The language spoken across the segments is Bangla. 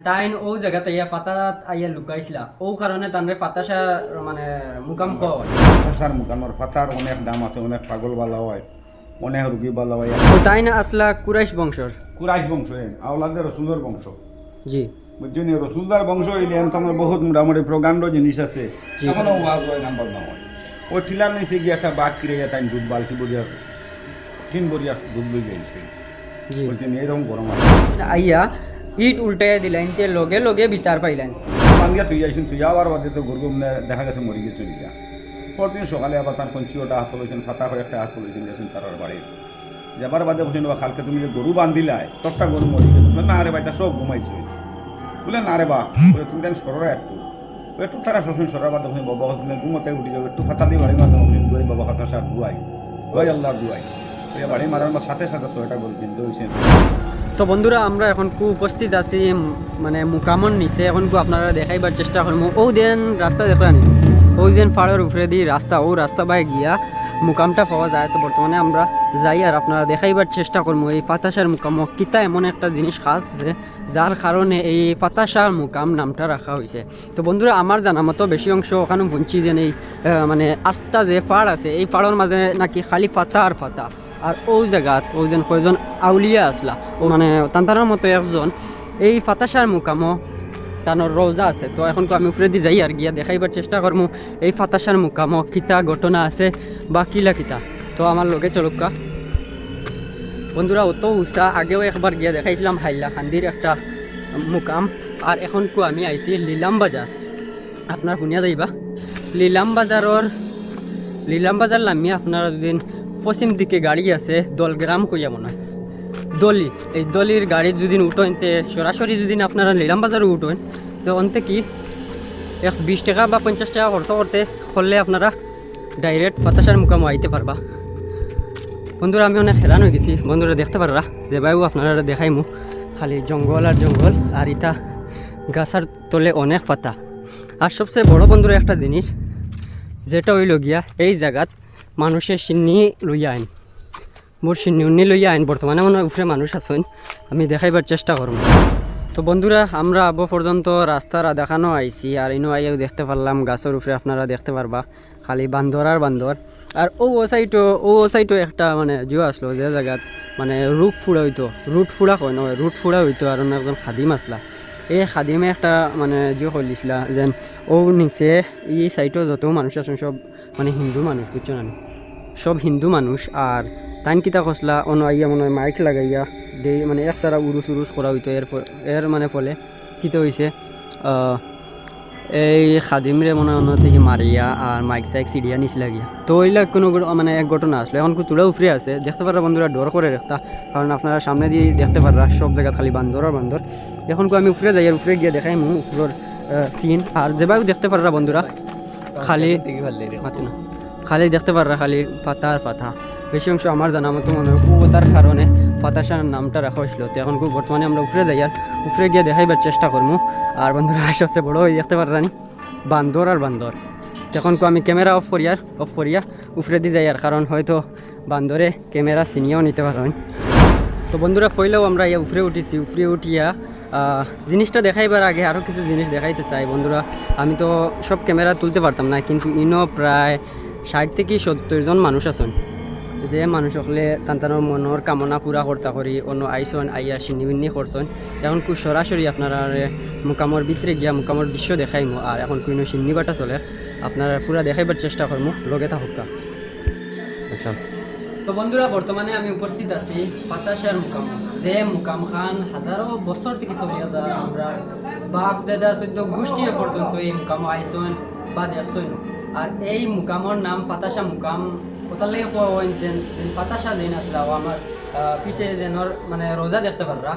তাইন ও জায়গাতে ইয়া পাতাত আইয়া লুকাইছিলা ও কারণে তানরে পাতাসা মানে মুকাম খাওয়া হয়। পাতার মুকানোর পাতার অনেক দাম আছে, অনেক পাগল বালা হয়, অনেক রুগী বালা হয়। তো তাই না আসলা কুরাইশ বংশর। কুরাইশ বংশ আওলাদের রসুলের বংশ, জি বুঝছেন? রসুলদার বংশ হইলে তোমার বহুত মোটামুটি প্রকাণ্ড জিনিস আছে। জি। এখনো ওয়াজ হয়, নাম্বার না হয়। ওই টিলার নিচে গিয়ে একটা বাঘ কিনে যায়, তাই দুধ বালতি বরিয়া 3 বরিয়া দুধ লই যাইছে। জি বলছেন এরকম গরম আছে। আইয়া ইট উল্টাইয়া দিলেন তে লগে লগে বিচার পাইলেন। পাঙ্গিয়া তুই আইসুন, তুই আবার বাদে তো গরু দেখা গেছে মরি গেছে নিকা। পরদিন সকালে আবার তার কঞ্চি ওটা হাত লইছেন, ফাতা হয়ে একটা হাত লইছেন গেছেন তার বাড়ি যাবার বাদে বসেন বা খালকে তুমি যে গরু বান্ধিলাই সবটা গরু মরি গেছে। বলে না রে ভাই, তা সব ঘুমাইছে। বলে না রে বা, বলে তুমি দেন সররা একটু তারা শোষণ সরার বাদে বসেন বাবা তুমি ঘুমোতে উঠে যাবে, একটু ফাতা দিয়ে বাড়ি মারতে বসেন দুয়াই বাবা ফাতা সার দুয়াই দুয়াই আল্লাহ দুয়াই বাড়ি মারার সাথে সাথে ছয়টা গরু কিনতে হয়েছেন। তো বন্ধুরা আমরা এখন কু উপস্থিত আছি মানে মুকামন নিচে। এখন কু আপনারা দেখাইবার চেষ্টা করবো। ও দেন রাস্তা দেখেন, ওই দেন পাহাড়ের উপরে দিয়ে রাস্তা, ও রাস্তা বাই গিয়া মুকামটা পাওয়া যায়। তো বর্তমানে আমরা যাই আর আপনারা দেখাইবার চেষ্টা করবো এই পাতাসার মুকাম কিতা এমন একটা জিনিস খাস যে যার কারণে এই পাতাসার মুকাম নামটা রাখা হয়েছে। তো বন্ধুরা আমার জানা মতো বেশি অংশ ওখানে বুঝছি যে এই মানে আস্তা যে পাড় আছে এই পাড়ের মাঝে নাকি খালি পাতা আর পাতা। আর ওই জায়গাত ওই যেন কয়জন আউলিয়া আসলা ও মানে তান্তানোর মতো একজন এই ফাতাসার মুকামো তানোর রোজা আছে। তো এখন আমি উপরে দিয়ে যাই আর গিয়া দেখাইবার চেষ্টা করবো এই ফাতাসার মুকামো কিতা ঘটনা আছে বা কিলা কিতা। তো আমার লোকে চলুকা বন্ধুরা অত উৎসাহ আগেও একবার গিয়া দেখাইছিলাম হাইলা খান্দির একটা মুকাম। আর এখন আমি আইছি লিলাম বাজার। আপনার শুনিয়া যাইবা লিলাম বাজার নামিয়ে আপনারা দুদিন পশ্চিম দিকে গাড়ি আছে দলগ্রাম কইয়া মনে হয় দলি, এই দলির গাড়ি যদি উঠেন তে সরাসরি যদি আপনারা লিলাম বাজারে উঠেন তো অন্তে কি 20 টাকা বা 50 টাকা খরচ করতে করলে আপনারা ডাইরেক্ট পাতাসার মুকাম আইতে পারবা। বন্ধুরা আমি অনেক হেরান হয়ে গেছি, বন্ধুরা দেখতে পাররা যে ভাইও আপনারা দেখাইমু খালি জঙ্গল আর জঙ্গল আর ইটা গাছার তলে অনেক পাতা। আর সবচেয়ে বড় বন্ধুরা একটা জিনিস যেটা হইল গিয়া এই জায়গাত মানুষের সিন্নি লইয়া আইন, মোর সিন্নি উন্নি লইয়া আইন। বর্তমানে মনে হয় উপরে মানুষ আছেন, আমি দেখাইবার চেষ্টা করব। তো বন্ধুরা আমরা আবো পর্যন্ত রাস্তার দেখানো আইছি আর ইনো আইয়াও দেখতে পারলাম গাছের উপরে আপনারা দেখতে পারবা খালি বান্দর আর বান্দর। আর ও সাইডও একটা মানে জিও আসলো যে জায়গাত মানে রুট ফুড়া কয় নয় রুট ফুড়া হইতো। আর একজন খাদিম আসলা, এই খাদিমে একটা মানে জিও কইলিছিলা যেন ও নিচে এই সাইডও যত মানুষ আছেন সব মানে হিন্দু মানুষ, বুঝছো না, সব হিন্দু মানুষ। আর তাইন কিতা কসলা অন আইয়া মনে হয় মাইক লাগাইয়া দে মানে এক সারা উরুস করা হইতো। এর মানে ফলে কিতা হয়েছে এই খাদিমরে মনে অন্য থেকে মারিয়া আর মাইক সাইক সিডিয়া নিচ লাগিয়া। তো ওইলা কোনো মানে এক ঘটনা আসলো। এখন তুলা উফরে আছে দেখতে পাররা বন্ধুরা, ডর করে রাখতা কারণ আপনারা সামনে দিয়ে দেখতে পাররা সব জায়গা খালি বান্দর আর বান্দর। এখন আমি উপরে যাই আর উপরে গিয়ে দেখাই মু উপরের সিন। আর যেভাবে দেখতে পাররা বন্ধুরা খালি না খালি দেখতে পাররা খালি পাতা আর পাতা। বেশি অংশ আমার জানা মতো মনে হয় কুবতার কারণে পাতাসার নামটা রাখা হয়েছিল। তো এখন বর্তমানে আমরা উপরে যাই আর উপরে গিয়ে দেখাইবার চেষ্টা করবো। আর বন্ধুরা সবচেয়ে বড় হয়ে দেখতে পাররানি বান্দর আর বান্দর। এখন আমি ক্যামেরা অফ করিয়া উপরে দিয়ে যাই আর কারণ হয়তো বান্দরে ক্যামেরা চিনিয়েও নিতে পারেন। তো বন্ধুরা পইলেও আমরা ইয়া উপরে উঠিয়া জিনিসটা দেখাইবার আগে আরও কিছু জিনিস দেখাইতে চাই বন্ধুরা। আমি তো সব ক্যামেরা তুলতে পারতাম না, কিন্তু ইনো প্রায় 60 থেকে 70 জন মানুষ আছেন যে মানুষ হলে তান্তানোর মনের কামনা পুরা করতে করি অন্য আইসন আইয়া সিন্নি করছেন। এখন সরাসরি আপনারা মুকামর ভিতরে গিয়া মুকামর দৃশ্য দেখাইমু। আর এখন কোনো সিন্নি বাটা চলে আপনারা পুরা দেখাইবার চেষ্টা করবো, লগে থাকুক। আচ্ছা তো বন্ধুরা বর্তমানে আমি উপস্থিত আছি পাতাসার মুকাম, যে মুকাম খান হাজারো বছর থেকে চলে যায়। আমরা বাপ দাদা 14 গোষ্ঠী পর্যন্ত এই মুকাম আইসন বা দেখছেন। আর এই মুকামর নাম পাতাসা মুকাম কোথালে কোয়া হয় যে পাতাসা যেন আসলে আমার পিছিয়ে যেন মানে রোজা দেখতে পাররা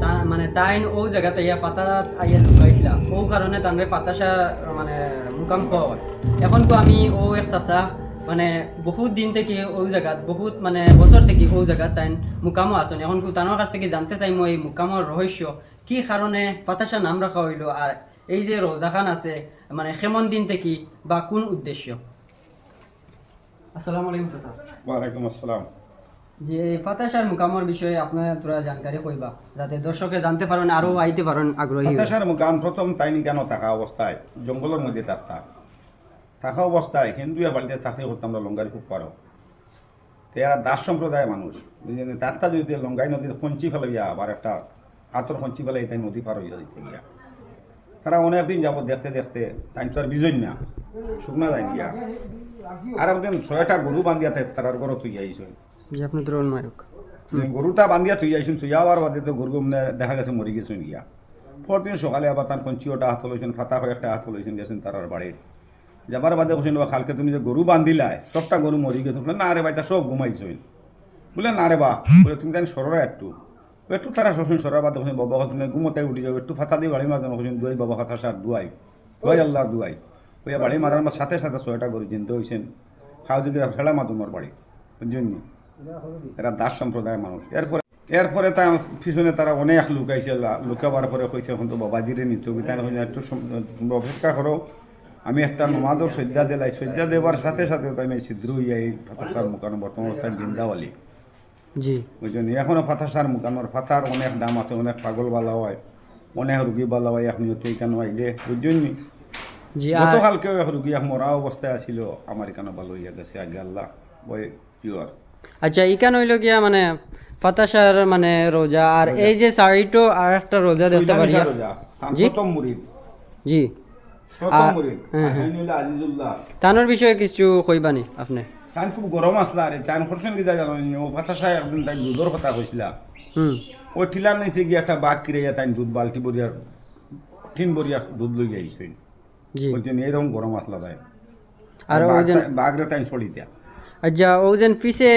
তা মানে তাইন ও জায়গাতে ইয়া পাতা আইয়া লুকাইছিল ও কারণে তানরে পাতাসা মানে মুকাম কোয়া হয়। এখন তো আমি ও এক চাচা মানে বহুত দিন থেকে ওই জায়গাত বহুত মানে বছর থেকে ওই জায়গাত তাইন মুকামও আসেন। এখন তানোর কাছ থেকে জানতে চাই মই এই মুকামর রহস্য কি কারণে পাতাসা নাম রাখা হইল আর এই যে রোজাখান আছে মানে কেমন দিন থেকে বা কোন উদ্দেশ্য। আসসালামু আলাইকুম চাচা। ওয়ালাইকুম আসসালাম। যে এই ফাতাশার মুকামর বিষয়ে আপনার তোরা জানকারি কইবা যাতে দর্শকে জানতে পারেন আরো আইতে পারেন আগ্রহী হয়ে। হতাশার মুকাম প্রথম তাইনি কেন থাকা অবস্থায় জঙ্গলের মধ্যে থাকা অবস্থায় হিন্দুয়া বাড়িতে চাকরি করতাম আমরা লঙ্গারি খুব পারো তো এরা দাস সম্প্রদায়ের মানুষ বুঝলেন তারটা যদি লঙ্গাই নদীতে খঞ্চি ফেলে গিয়া আবার একটা হাতর খঞ্চি ফেলে তাই নদী পার হইয়া দিতে গিয়া তারা অনেকদিন যাবো দেখতে দেখতে তাই তো আর বিজয় না শুকনা যায় গিয়া আর একদিন 6টা গরু বান্ধিয়াতে তারার ঘর তুই আইসই যে আপনি দ্রোণ নায়ক। গরুটা বান্ধিয়া তুই আইসুন তুই আবার বাদে তো গরু মানে দেখা গেছে মরি গেছেন গিয়া পরদিন সকালে আবার তার খঞ্চিওটা হাত লইছেন ফাতা হয়ে একটা হাত লইছেন গেছেন তারার বাড়ির যাবার বাদে বসেন বা খালকে তুমি যে গরু বান্ধিলাই সবটা গরু মরি গেছে বলে না রে ভাই তা সব ঘুমাইছই বলে না রে বা বলে তুমি জানি সররা একটু তারা শোষণ সরার বাদে বসেন বাবা তুমি ঘুমোতে উঠে যাও একটু ফাতা দিয়ে বাড়ি মারবেন বসেন দুয়াই বাবা ফাতা সার দুয়াই আল্লাহ দুয়াই ওই বাড়ি মারার আমার সাথে সাথে 6টা গরু চিনতে হয়েছেন খাওয়া দিকে ফেলা মা তোমার বাড়ি বুঝছেন এরা দাস সম্প্রদায়ের মানুষ এরপরে তার পিছনে তারা অনেক লুকাইছে লুকাবার পরে কইছে এখন তো বাবাজিরে নিত তাই একটু অপেক্ষা করো আমি একটা নমাদও শ্রদ্ধা দিলাই শ্রদ্ধা দেবার সাথে সাথে তাই ছিদ্র হইয়া এই ফাতাসার মুখানো বর্তমান তার জিন্দাওয়ালি জি বুঝছেন এখনও ফাতাসার মুখানোর ফাতার অনেক দাম আছে অনেক পাগল বালা হয় অনেক রুগী বালা হয় এখন কেন আইলে বুঝছেন নি জি। গতকালকেও এক রুগী মরা অবস্থায় আসিল আমার এখানে ভালো হইয়া গেছে আগে আল্লাহ বই পিওর আচ্ছা ইকান হইল গিয়া মানে ফাতাশার মানে রোজা আর এই যে সাইটো আর একটা রোজা দেখতে পারি। জি প্রথম মুরিদ জি প্রথম হ্যাঁ, মুরিদ হ্যাঁ। আইনুল্লাহ আজিজুল্লাহ তানোর বিষয়ে কিছু কইবানি আপনি? তান খুব গরম আসলা রে তান করছেন কি জানো ও ফাতাশায় একদিন তাই দুধের কথা কইছিলা হুম ও টিলার নিচে গিয়ে একটা বাঘ কিরে তাই দুধ বালতি বরিয়ার তিন বরিয়া দুধ লই যাইছেন জি। বলছেন এরকম গরম আসলা তাই আর ও যেন বাঘরে তাই ছড়িতা আচ্ছা ও যেন পিছে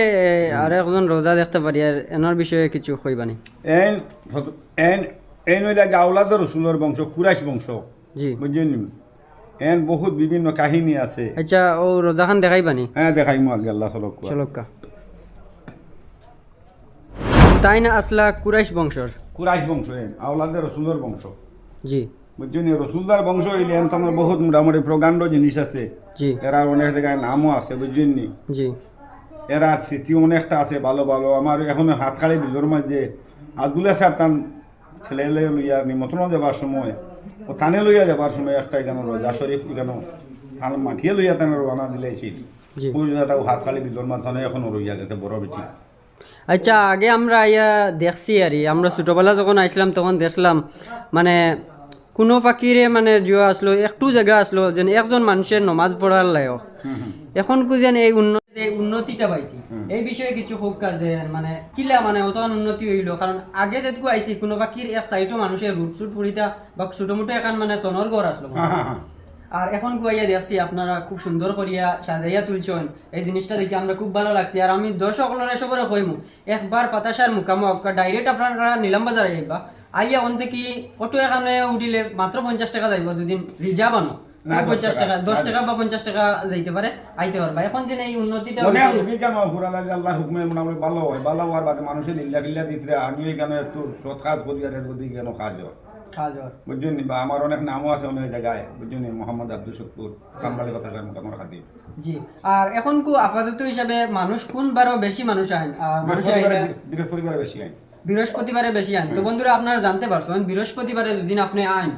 আর একজন রোজা দেখতে পারি আর এনার বিষয়ে কিছু কইবানি? এন এন এন হইলা গাওলাদের রসুলের বংশ কুরাইশ বংশ জি বুঝছেন এন বহুত বিভিন্ন কাহিনী আছে। আচ্ছা ও রোজাখান দেখাইবানি? হ্যাঁ দেখাইমু আগে আল্লাহ চলক চলক্কা তাই না আসলা কুরাইশ বংশর? কুরাইশ বংশ এন আওলাদের রসুলের বংশ জি বুঝছেন রসুলদার বংশ হইলে এন তোমার বহুত মোটামুটি প্রকাণ্ড জিনিস আছে জি এরা অনেক জায়গায় নামও আছে বুঝছেন নি জি এরা স্মৃতি অনেকটা আছে ভালো ভালো আমার এখন হাতখালি বিলোর মাঝে আব্দুল্লাহ সাহেব তান ছেলে লইয়া নিমন্ত্রণ যাবার সময় ও থানে লইয়া যাবার সময় একটা এখানে রোজা শরীফ এখানে থান মাঠিয়ে লইয়া তানে রওনা দিলেছিল জি। ওই রোজাটা হাতখালি বিলোর মাঝখানে এখনো রইয়া গেছে বড় বেটি। আচ্ছা আগে আমরা ইয়া দেখছি আর আমরা ছোটবেলা যখন আইসলাম তখন দেখলাম মানে কোনো ফাঁকিরে মানে জিও আসলো একটু জায়গা আসলো যেন একজন মানুষের নমাজ পড়ার লায়ক এখন যেন এই উন্নতিটা পাইছি এই বিষয়ে কিছু হোক কাজে মানে কিলা মানে অতন উন্নতি হইলো কারণ আগে যেটুকু আইছি কোনো বাকির এক সাইডও মানুষের রুট সুট ফুরিতা বা ছোটো মোটো এখন মানে সনর ঘর আসলো আর এখন গুয়াইয়া দেখছি আপনারা খুব সুন্দর করিয়া সাজাইয়া তুলছেন এই জিনিসটা দেখে আমরা খুব ভালো লাগছে আর আমি দর্শকরা সবরে কইমু একবার ফাতাশার মুকামক ডাইরেক্ট আপনারা নিলাম বাজার আইবা আইয়া অন থেকে অটো এখানে উঠিলে মাত্র 50 টাকা যাইব যদি রিজার্ভ আনো 50 টাকা 10 টাকা বা 50 টাকা যাইতে পারে আইতে পারবা এখন যে এই উন্নতিটা অনেক রুগী কেন ঘুরা লাগে আল্লাহ হুকমে মোটামুটি ভালো হয় ভালো হওয়ার বাদে মানুষের লিল্লা গিল্লা দিতে আমি কেন একটু সৎকাজ করি আর যদি কেন কাজ হয় বুঝছেন বা আমার অনেক নামও আছে অনেক জায়গায় বুঝছেন মোহাম্মদ আব্দুল শুকুর সামবালি কথা আমার খাতি জি। আর এখন কো আপাতত হিসাবে মানুষ কোন বারও বেশি মানুষ আইন বৃহস্পতিবারে বেশি আইন বৃহস্পতিবারে বেশি আইন তো বন্ধুরা আপনারা জানতে পারছেন বৃহস্পতিবারে যদি আপনি আইন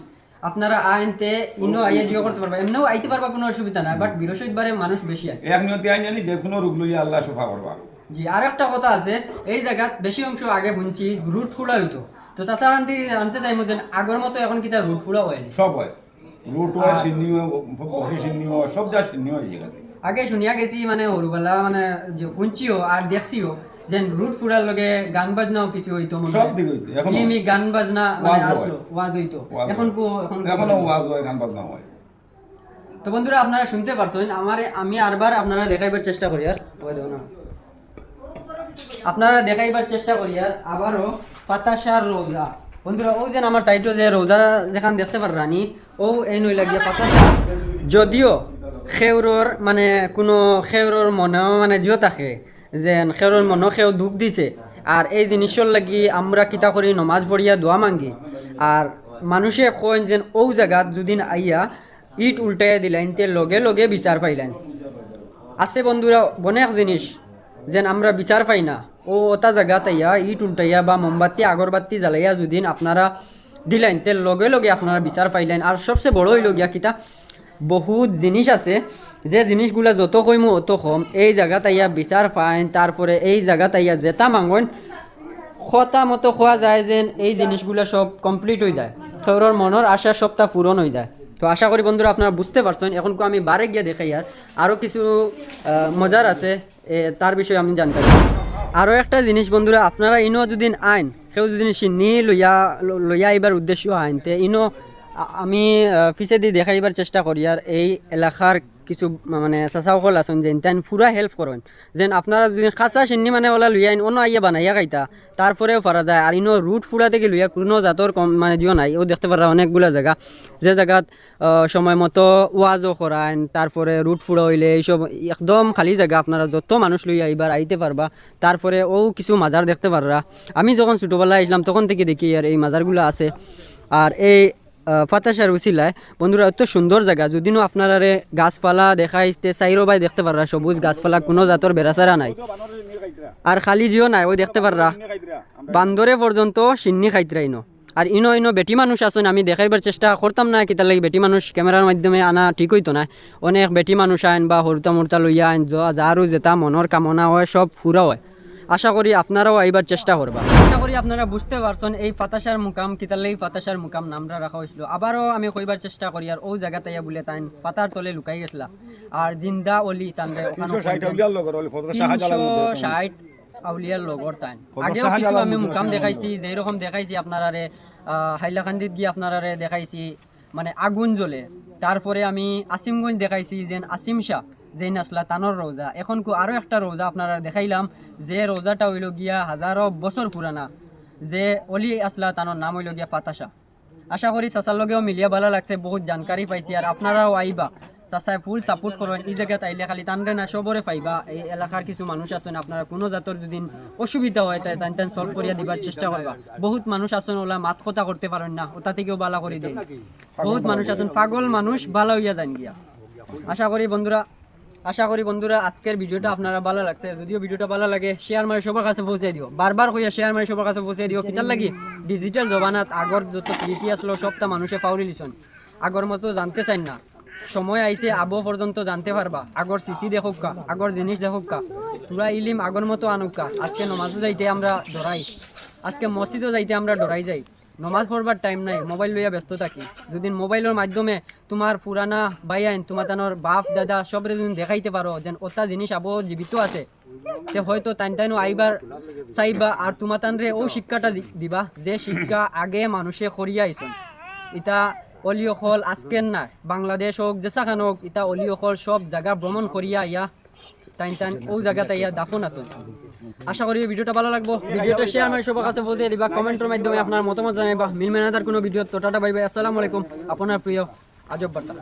আপনারা আইনতে ইনো আইয়া জিও করতে পারবা এমনিও আইতে পারবা কোনো অসুবিধা নাই বাট বৃহস্পতিবারে মানুষ বেশি আইন এক নিয়তি আইন জানি যে কোনো রোগ লইয়া আল্লাহ সুফা করবা। জি। আর একটা কথা আছে এই জায়গাত বেশি অংশ আগে বুনছি রুট ফুলা হইতো তো চাষার আনতে চাইমো যে আগের মতো এখন কিতা রুট ফুলা হয়নি সব হয় রুট হয় সিন্নিও সব যা সিন্নিও এই জায়গাতে আগে শুনিয়া গেছি মানে হরুবেলা মানে যে শুনছিও আর দেখছিও যে রুট ফুড়ার লগে গান বাজনাও কিছু হইতো সব দিক হইতো এখন লিমি গান বাজনা মানে আসলো ওয়াজ হইতো এখন এখনো ওয়াজ হয় গান বাজনা হয়। তো বন্ধুরা আপনারা শুনতে পারছেন আমি আরবার আপনারা দেখাইবার চেষ্টা করি আর আপনারা দেখাইবার চেষ্টা করি আর আবারও ফাতাশার রোজা বন্ধুরা ও যেন আমার সাইডে যে রোজা যেখান দেখতে পারানি ও এই নই লাগিয়া ফাতাশা যদিও খেউরর মানে কোনো খেউরর মনেও মানে জিও থাকে যে খেউরর মনেও খেউ দুঃখ দিছে আর এই জিনিসের লাগি আমরা কিতা করি নমাজ পড়িয়া দোয়া মাঙ্গি আর মানুষে কইন যেন ও জায়গাত যদিন আইয়া ইট উল্টাইয়া দিলেন তে লগে লগে বিচার পাইলেন আছে বন্ধুরা অনেক জিনিস যেন আমরা বিচার পাই না ও ওটা জায়গা তাইয়া ইট উল্টাইয়া বা মোমবাতি আগরবাতি জ্বালাইয়া যদি আপনারা দিলেন তে লগে লগে আপনারা বিচার পাইলেন। আর সবচেয়ে বড় হইল গিয়া কিতা বহুত জিনিস আছে যে জিনিসগুলা যত কইমু অত কম, এই জায়গা তাইয়া বিচার পাইন। তারপরে এই জায়গা তাইয়া যেটা মাঙ্গন খতা মতো খোয়া যায় যেন এই জিনিসগুলো সব কমপ্লিট হয়ে যায়, কারোর মনের আশা সবটা পূরণ হয়ে যায়। তো আশা করি বন্ধুরা আপনারা বুঝতে পারছেন। এখন আমি বারে গিয়ে দেখাই আর আরও কিছু মজার আছে তার বিষয়ে আমি জানতে পারি। আরও একটা জিনিস বন্ধুরা, আপনারা ইনো যদি আইন কেউ যদি সিন্নি লইয়া এবার উদ্দেশ্য আইন তে ইনো আমি পিছে দিয়ে দেখাইবার চেষ্টা করি। আর এই এলাকার কিছু মানে চাচাসকল আছেন যেন তাই পুরা হেল্প করেন, যেন আপনারা যদি খাঁচা চিন্নি মানে ওলা লুই আইন অন্য আইয়া বানাইয়া খাইতা তারপরেও পারা যায়। আর ইনো রুট ফুড়া থেকে লইয়া কোনো জাতর কম মানে জিও নাই। ও দেখতে পারা অনেকগুলো জায়গা যে জায়গাত সময় মতো ওয়াজও করাইন, তারপরে রুট ফুড়া হইলে এইসব একদম খালি জায়গা, আপনারা যত মানুষ লইয়া এবার আইতে পারবা। তারপরে ও কিছু মাজার দেখতে পাররা। আমি যখন ছোটোবেলায় আসলাম তখন থেকে দেখি আর এই মাজারগুলো আছে। আর এই ফাতাসার উচিলায় বন্ধুরা এত সুন্দর জায়গা, যদিও আপনারা গাছপালা দেখাইতে চাইরো ভাই দেখতে পাররা সবুজ গাছপালা, কোনো জাতর বেড়াচারা নাই। আর খালি জিও নাই, ওই দেখতে পাররা বান্দরে পর্যন্ত সিন্নি খাইতরাইনো। আর ইনো বেটি মানুষ আসেন, আমি দেখাইবার চেষ্টা করতাম না কিতার লাগি বেটি মানুষ ক্যামেরার মাধ্যমে আনা ঠিক হইতো না। অনেক বেটি মানুষ আইন বা হরতা মরতা লইয়া আইন, যারও যেটা মনের কামনা হয় সব ফুরা হয়। আশা করি আপনারাও আইবার চেষ্টা করবা। আশা করি আপনারা বুঝতে পারছেন এই ফাতাসার মুকাম কিতার লাগি ফাতাসার মুকাম নামটা রাখা হয়েছিল। আবারও আমি কইবার চেষ্টা করি আর ও জায়গাতে বলে তাই পাতার তলে লুকাই গেছিলা। আর জিন্দা অলি তান্ডে 360 আউলিয়ার লগর তাই আগেও কিছু আমি মুকাম দেখাইছি, যেরকম দেখাইছি আপনারারে হাইলাকান্দিত গিয়ে আপনারারে দেখাইছি মানে আগুন জ্বলে। তারপরে আমি আসিমগঞ্জ দেখাইছি যেন আসিম শাহ যে নাসলা তানোর রোজা। এখন আরও একটা রোজা আপনারা দেখাইলাম, যে রোজাটা হইল গিয়া হাজারো বছর পুরানা, যে অলি আসলা তানোর নাম হইল গিয়া ফাতাসা। আশা করি চাচার লগেও মিলিয়া ভালো লাগছে, বহুত জানকারি পাইছি। আর আপনারাও আইবা, চাচাই ফুল সাপোর্ট করেন। এই জায়গাত আইলে খালি টানরে না সবরে পাইবা। এই এলাকার কিছু মানুষ আছেন, আপনারা কোনো জাতর যদি অসুবিধা হয় তাই টান সলভ করিয়া দিবার চেষ্টা করবা। বহুত মানুষ আছেন ওলা মাত কথা করতে পারেন না, ওটা থেকেও বালা করে দেয়। বহুত মানুষ আছেন পাগল মানুষ, বালা হইয়া যান গিয়া। আশা করি বন্ধুরা আজকের ভিডিওটা আপনারা ভালো লাগছে। যদিও ভিডিওটা ভালো লাগে শেয়ার মারি সবার কাছে পৌঁছে দিও, বারবার কইয়া শেয়ার মারি সবার কাছে পৌঁছে দিও। কিতার লাগি ডিজিটাল জমানাত আগর যত স্মৃতি আসলো সবটা মানুষে পাউরি লিছন, আগর মতো জানতে চাই না। সময় আইছে আবো পর্যন্ত জানতে পারবা, আগর স্মৃতি দেখুকা, আগর জিনিস দেখুকা, তোরা ইলিম আগর মতো আনুকা। আজকে নমাজও যাইতে আমরা ডরাই, আজকে মসজিদও যাইতে আমরা ডরাই যাই। নমাজ পড়বার টাইম নাই, মোবাইল লইয়া ব্যস্ত থাকি। যদি মোবাইলের মাধ্যমে তোমার পুরানা বাইয়াইন তোমার তানোর বাপ দাদা সবরে যদি দেখাইতে পারো যেন ওটা জিনিস আবো জীবিত আছে, তে হয়তো টাইনও আইবার চাইবা। আর তোমার তানরে ও শিক্ষাটা দিবা যে শিক্ষা আগে মানুষে করিয়া আইসন। ইটা অলিয়কল আজকের না, বাংলাদেশ হোক যেসাখান হোক, ইটা অলিয়কল সব জায়গা ভ্রমণ করিয়া ইয়া টাইন ও জায়গাতে ইয়া দাফন আসুন। আশা করি ভিডিওটা ভালো লাগবো। ভিডিওটা শেয়ার মারি সবার কাছে বলতে দিবা, কমেন্টের মাধ্যমে আপনার মতামত জানাইবা। মিলমেনাদার কোনো ভিডিও তো টাটা বাই বাই, আসসালামু আলাইকুম। আপনার প্রিয় আজব বার্তা।